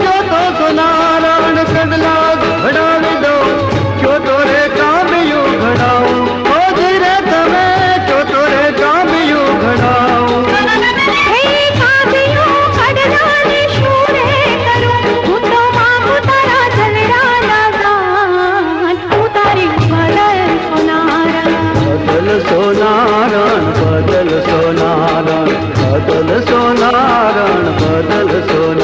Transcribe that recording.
जो तो सोनारण कदला घड़ावी दो जो तोरे कामियों घड़ाओ ओ धीरे तमे जो तोरे कामियों घड़ाओ हे कामियों कड़लाने शूरे करूं हूँ तो मांगू तारा जलरा लगान हूँ तारी बदल सोनारण बदल सोनारण बदल सोनारण बदल सोनारण बदल सोनारण